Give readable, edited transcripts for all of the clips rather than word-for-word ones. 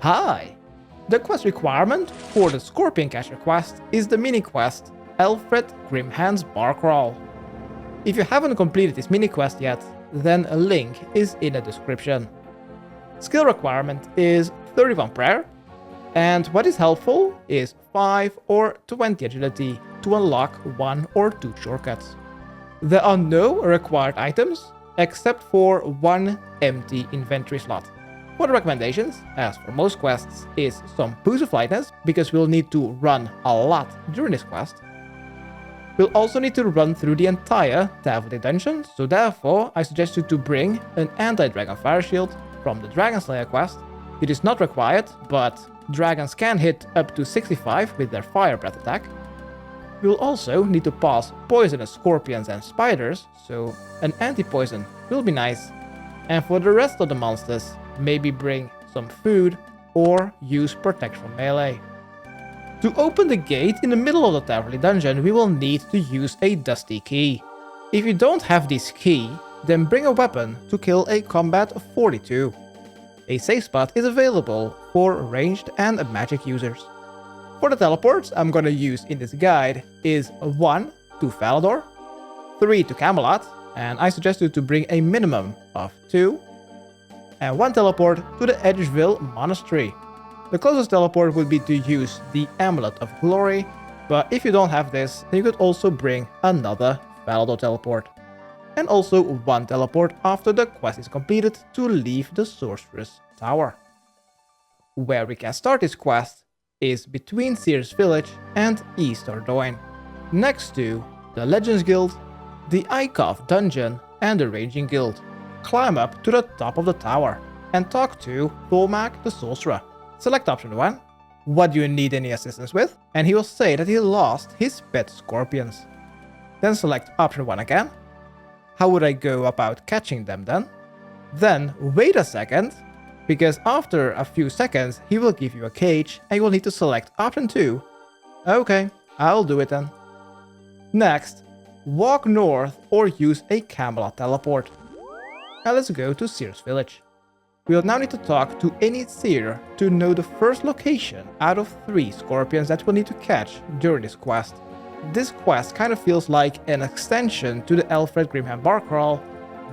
Hi! The quest requirement for the Scorpion Catcher quest is the mini-quest Alfred Grimhand's Bar Crawl. If you haven't completed this mini-quest yet, then a link is in the description. Skill requirement is 31 prayer, and what is helpful is 5 or 20 agility to unlock 1 or 2 shortcuts. There are no required items, except for 1 empty inventory slot. For the recommendations, as for most quests, is some boost of lightness, because we'll need to run a lot during this quest. We'll also need to run through the entire Taverly dungeon, so therefore I suggest you to bring an anti-dragon fire shield from the Dragon Slayer quest. It is not required, but dragons can hit up to 65 with their fire breath attack. We'll also need to pass poisonous scorpions and spiders, so an anti-poison will be nice. And for the rest of the monsters, maybe bring some food or use protect from melee. To open the gate in the middle of the Taverly dungeon, we will need to use a dusty key. If you don't have this key, then bring a weapon to kill a combat of 42. A safe spot is available for ranged and magic users. For the teleports I'm gonna use in this guide is 1 to Falador, 3 to Camelot, and I suggest you to bring a minimum of 2, and 1 teleport to the Edgeville monastery. The closest teleport would be to use the Amulet of Glory, but if you don't have this, then you could also bring another Falador teleport. And also 1 teleport after the quest is completed to leave the Sorceress Tower. Where we can start this quest is between Sears Village and East Ardoin, next to the Legends Guild, the Ikov Dungeon and the Ranging Guild. Climb up to the top of the tower and talk to Thormak the Sorcerer. Select option 1, what do you need any assistance with, and he will say that he lost his pet scorpions. Then select option 1 again. How would I go about catching them then? Then wait a second, because after a few seconds he will give you a cage and you will need to select option 2. Okay, I'll do it then. Next, walk north or use a Camelot teleport. Now let's go to Sears Village. We'll now need to talk to any seer to know the first location out of 3 scorpions that we'll need to catch during this quest. This quest kind of feels like an extension to the Alfred Grimhand Bar Crawl,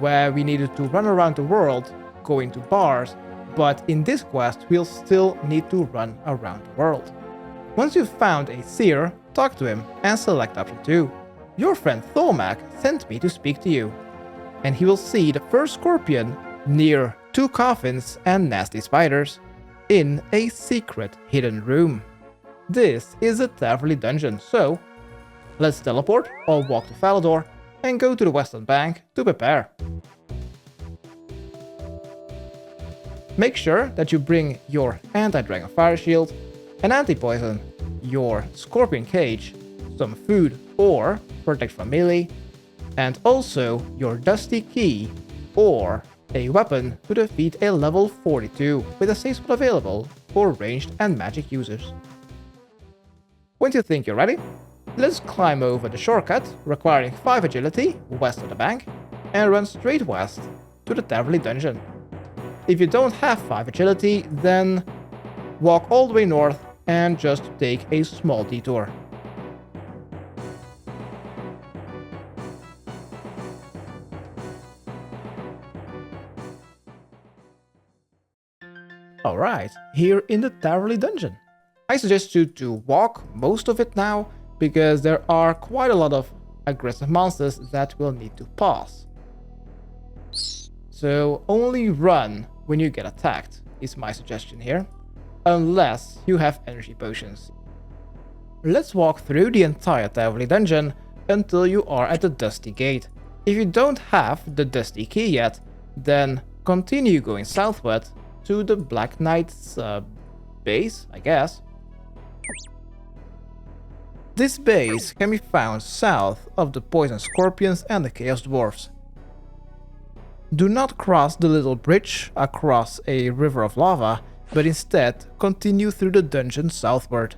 where we needed to run around the world, going to bars, but in this quest we'll still need to run around the world. Once you've found a seer, talk to him and select option 2. Your friend Thormak sent me to speak to you, and he will see the first scorpion near 2 coffins and nasty spiders in a secret hidden room. This is a Taverly dungeon, so let's teleport or walk to Falador and go to the western bank to prepare. Make sure that you bring your anti-dragon fire shield, an anti-poison, your scorpion cage, some food or protect from melee, and also your dusty key or a weapon to defeat a level 42 with a safe spot available for ranged and magic users. Once you think you're ready, let's climb over the shortcut requiring 5 agility west of the bank and run straight west to the Taverly dungeon. If you don't have 5 agility, then walk all the way north and just take a small detour. Alright, here in the Taverly dungeon. I suggest you to walk most of it now, because there are quite a lot of aggressive monsters that will need to pass. So only run when you get attacked is my suggestion here, unless you have energy potions. Let's walk through the entire Taverly dungeon until you are at the Dusty Gate. If you don't have the Dusty Key yet, then continue going southward to the Black Knight's base, I guess. This base can be found south of the Poison Scorpions and the Chaos Dwarfs. Do not cross the little bridge across a river of lava, but instead continue through the dungeon southward.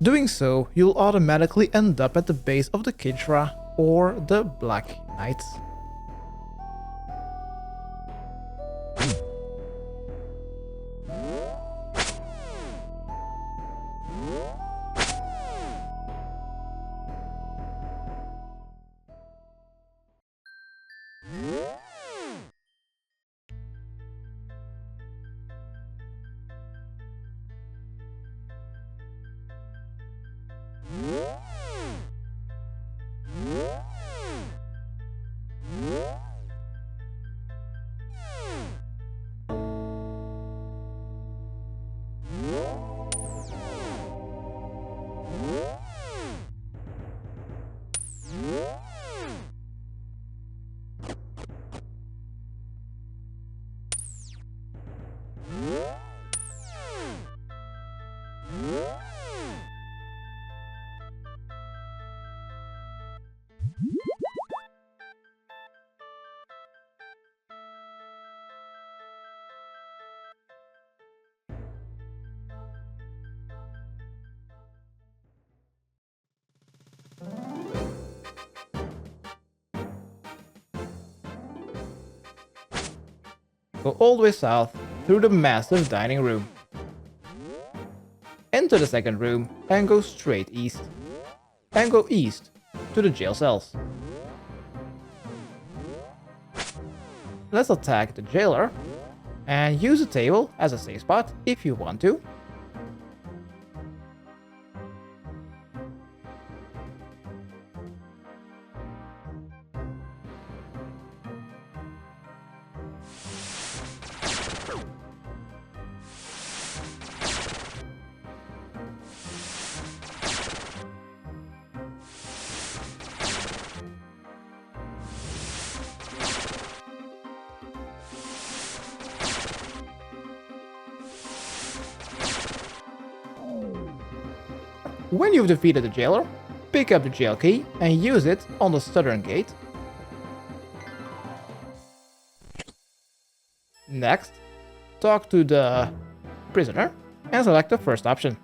Doing so, you'll automatically end up at the base of the Kinshra or the Black Knights. go all the way south through the massive dining room. Enter the second room and go straight east. And go east to the jail cells. Let's attack the jailer and use a table as a safe spot if you want to. When you've defeated the jailer, pick up the jail key and use it on the southern gate. Next, talk to the prisoner and select the first option.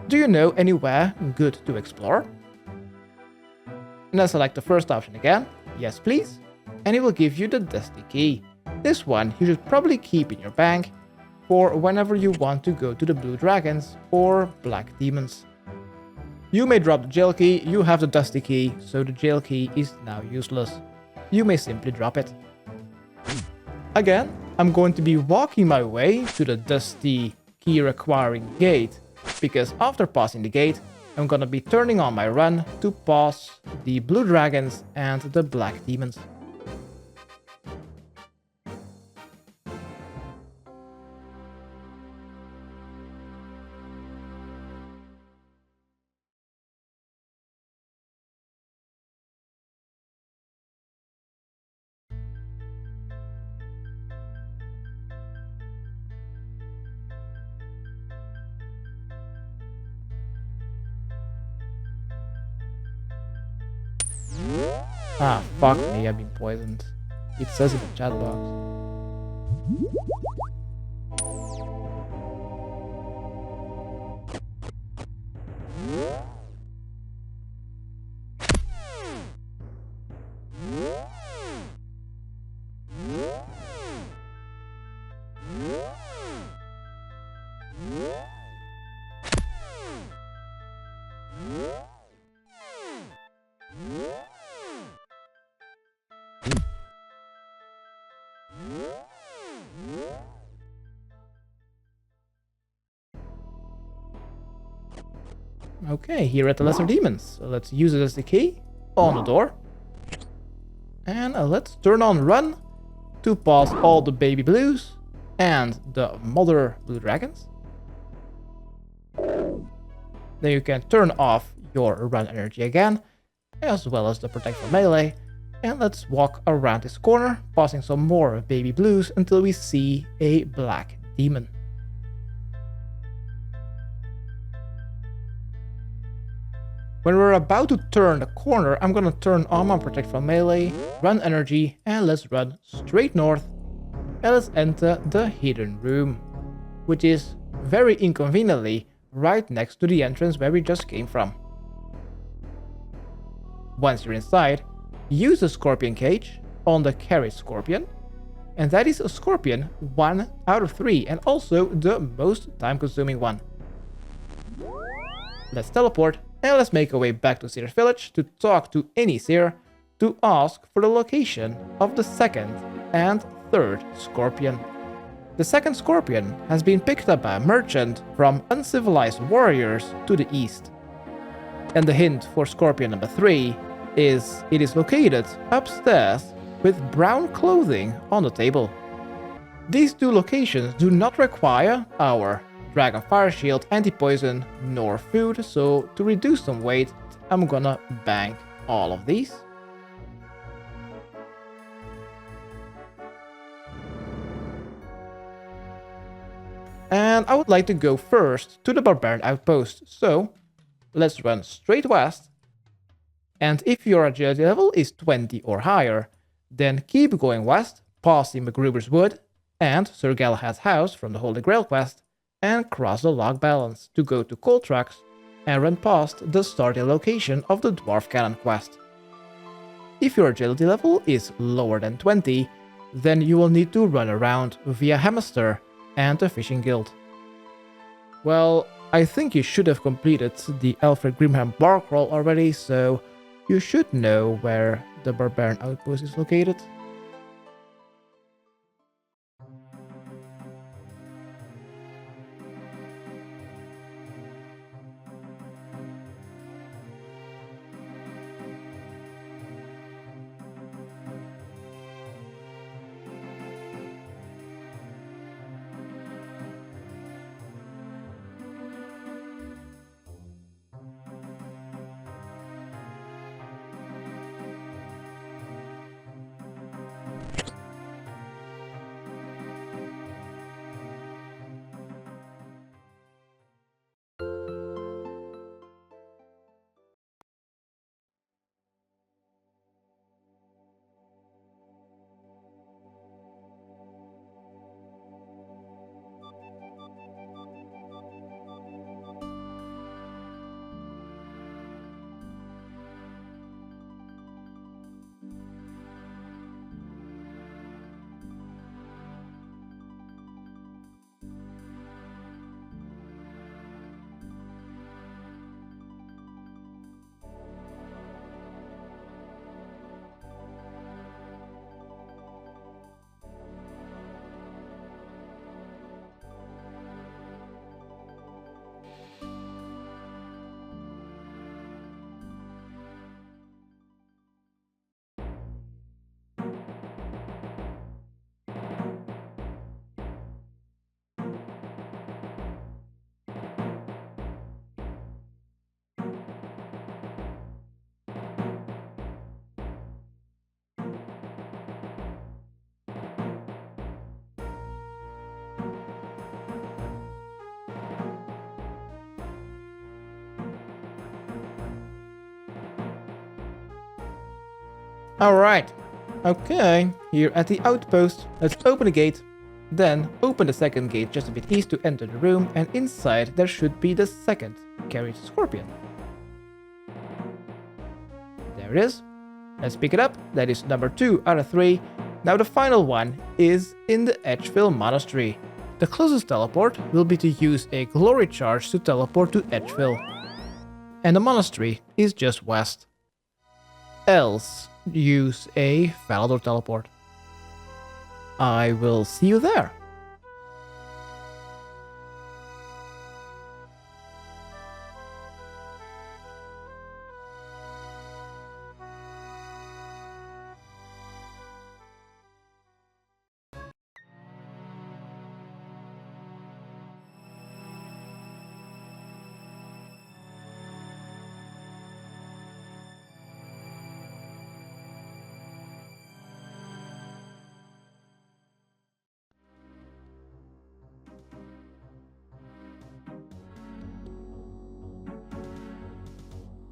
Do you know anywhere good to explore? And then select the first option again, yes please, and it will give you the dusty key. This one you should probably keep in your bank for whenever you want to go to the blue dragons or black demons. You may drop the jail key, you have the dusty key, so the jail key is now useless. You may simply drop it. Again, I'm going to be walking my way to the dusty key requiring gate, because after passing the gate, I'm gonna be turning on my run to pass the blue dragons and the black demons. Ah, fuck me, I've been poisoned. It says in the chat box. Okay, here at the Lesser Demons. So let's use it as the key on the door. And let's turn on Run to pass all the baby blues and the mother blue dragons. Then you can turn off your run energy again, as well as the protect from melee. And let's walk around this corner, passing some more baby blues until we see a black demon. When we're about to turn the corner, I'm gonna turn on my protect from melee, run energy, and let's run straight north. And let's enter the hidden room, which is very inconveniently right next to the entrance where we just came from. Once you're inside, use the scorpion cage on the carried scorpion, and that is a scorpion 1 out of 3 and also the most time consuming one. Let's teleport and let's make our way back to Seer's village to talk to any Seer to ask for the location of the second and third scorpion. The second scorpion has been picked up by a merchant from uncivilized warriors to the east. And the hint for scorpion number 3 is it is located upstairs with brown clothing on the table. These two locations do not require our Dragon Fire Shield, anti-poison, nor food, so to reduce some weight, I'm gonna bank all of these. And I would like to go first to the Barbarian outpost, so let's run straight west. And if your agility level is 20 or higher, then keep going west, passing MacGruber's Wood and Sir Galahad's house from the Holy Grail quest, and cross the log balance to go to Coltrax and run past the starting location of the Dwarf Cannon quest. If your agility level is lower than 20, then you will need to run around via Hemister and the fishing guild. Well, I think you should have completed the Alfred Grimham bar crawl already, so you should know where the Barbarian outpost is located. Alright, okay, here at the outpost, let's open the gate, then open the second gate just a bit east to enter the room, and inside there should be the second carried scorpion. There it is. Let's pick it up. That is number 2 out of 3. Now the final one is in the Edgeville monastery. The closest teleport will be to use a glory charge to teleport to Edgeville. And the monastery is just west. Else, use a Valador teleport. I will see you there.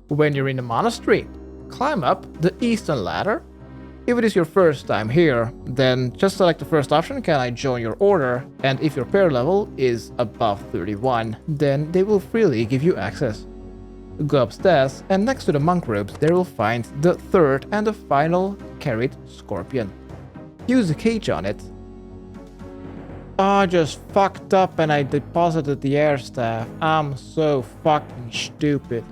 When you're in the monastery, climb up the eastern ladder. If it is your first time here, then just select the first option, can I join your order, and if your pair level is above 31, then they will freely give you access. Go upstairs, and next to the monk robes there will find the third and the final carried scorpion. Use a cage on it. I just fucked up and I deposited the air staff. I'm so fucking stupid.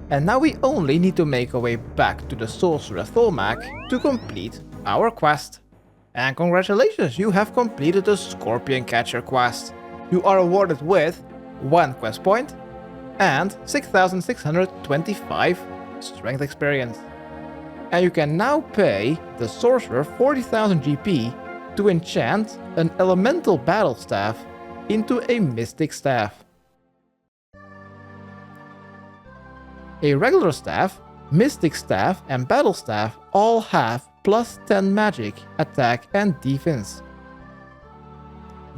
And now we only need to make our way back to the sorcerer Thormac to complete our quest. And congratulations, you have completed the Scorpion Catcher quest. You are awarded with 1 quest point and 6,625 strength experience. And you can now pay the sorcerer 40,000 GP to enchant an elemental battle staff into a mystic staff. A regular staff, mystic staff and battle staff all have plus 10 magic, attack and defense.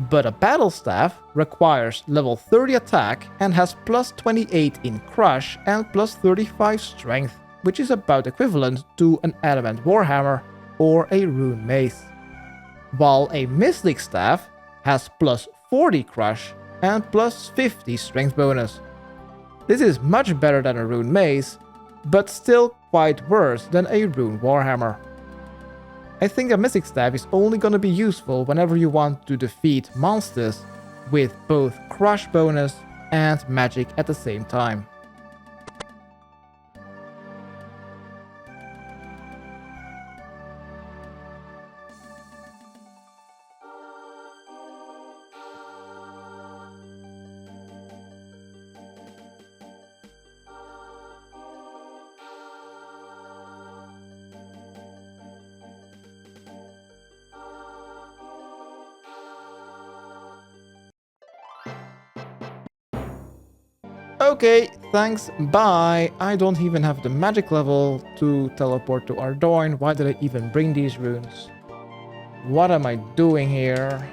But a battle staff requires level 30 attack and has plus 28 in crush and plus 35 strength, which is about equivalent to an adamant warhammer or a rune mace. While a mystic staff has plus 40 crush and plus 50 strength bonus. This is much better than a rune mace, but still quite worse than a rune warhammer. I think a Mystic Staff is only gonna be useful whenever you want to defeat monsters with both Crush bonus and magic at the same time. Okay, thanks, bye. I don't even have the magic level to teleport to Ardoin. Why did I even bring these runes? What am I doing here?